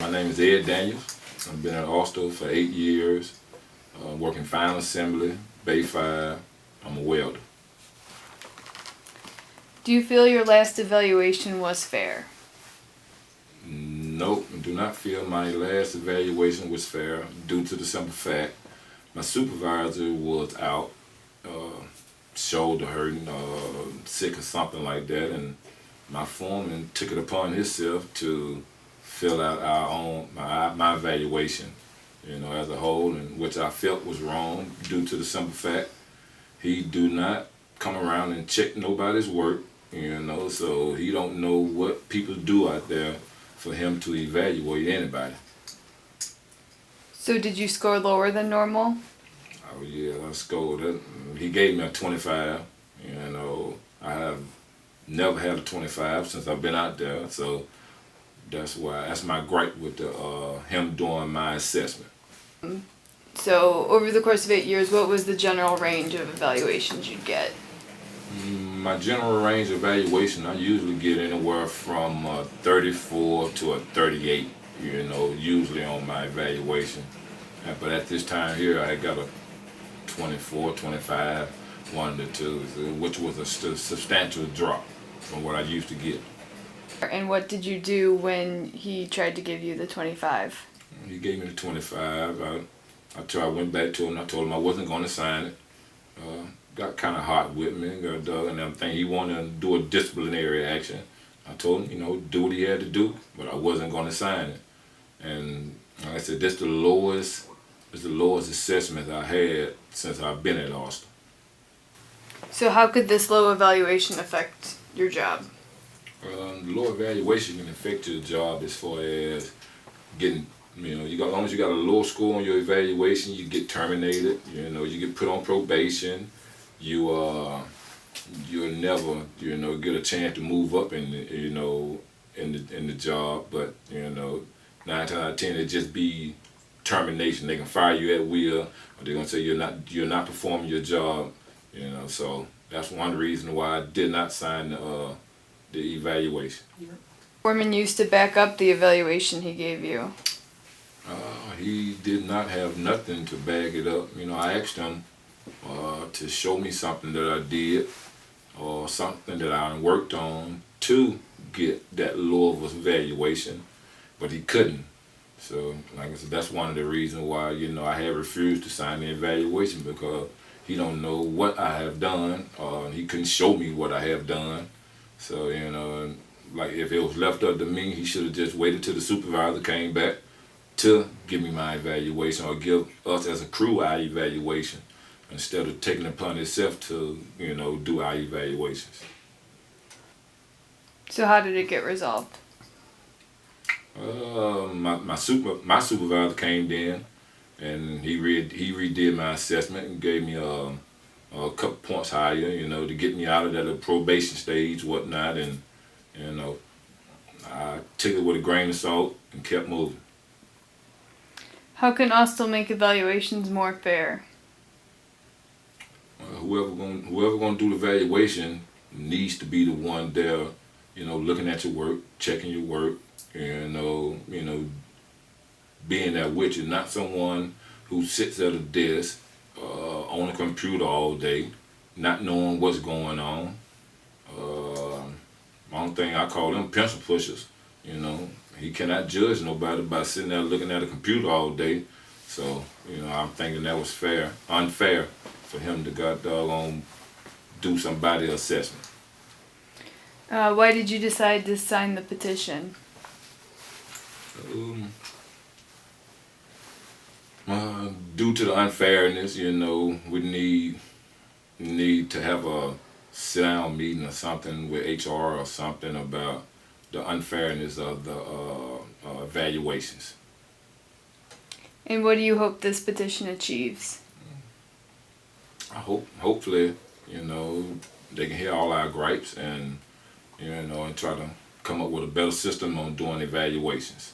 My name is Ed Daniel. I've been at Austal for 8 years, working final assembly, Bay 5. I'm a welder. Do you feel your last evaluation was fair? Nope, I do not feel my last evaluation was fair due to the simple fact my supervisor was out, shoulder hurting, sick or something like that, and my foreman took it upon himself to fill out my evaluation, as a whole, and which I felt was wrong due to the simple fact he do not come around and check nobody's work, so he don't know what people do out there for him to evaluate anybody. So did you score lower than normal? Oh yeah, I scored it. He gave me a 25. I have never had a 25 since I've been out there, so that's my gripe with him doing my assessment. So over the course of 8 years, what was the general range of evaluations you'd get? My general range of evaluation, I usually get anywhere from 34 to a 38, usually on my evaluation. But at this time here, I got a 24, 25, 1 to 2, which was a substantial drop from what I used to get. And what did you do when he tried to give you the 25? He gave me the 25. I went back to him. I told him I wasn't going to sign it. Got kind of hot with me, and everything. He wanted to do a disciplinary action. I told him, do what he had to do, but I wasn't going to sign it. And like I said, this is the lowest assessment I had since I've been at Austal. So how could this low evaluation affect your job? Low evaluation can affect your job as far as getting, as long as you got a low score on your evaluation, you get terminated. You get put on probation. You'll never, get a chance to move up in the job. But 9 times out of 10, it just be termination. They can fire you at will, or they're gonna say you're not performing your job. So that's one reason why I did not sign the evaluation. Foreman used to back up the evaluation he gave you. He did not have nothing to back it up. I asked him to show me something that I did or something that I worked on to get that low of a evaluation, but he couldn't. So, like I said, that's one of the reasons why, I have refused to sign the evaluation, because he don't know what I have done, he couldn't show me what I have done. So, like if it was left up to me, he should have just waited till the supervisor came back to give me my evaluation, or give us as a crew our evaluation, instead of taking it upon himself to, do our evaluations. So how did it get resolved? My supervisor came in, and he redid my assessment and gave me a couple points higher, to get me out of that probation stage, whatnot, and I took it with a grain of salt and kept moving. How can Austal make evaluations more fair? Whoever gonna do the evaluation needs to be the one there, looking at your work, checking your work, being there with you, not someone who sits at a desk on a computer all day, not knowing what's going on. One thing I call them pencil pushers. He cannot judge nobody by sitting there looking at a computer all day. So, I'm thinking that was unfair for him to doggone do somebody's assessment. Why did you decide to sign the petition? Due to the unfairness, we need to have a sit-down meeting or something with HR or something about the unfairness of the evaluations. And what do you hope this petition achieves? I hopefully, they can hear all our gripes and, and try to come up with a better system on doing evaluations.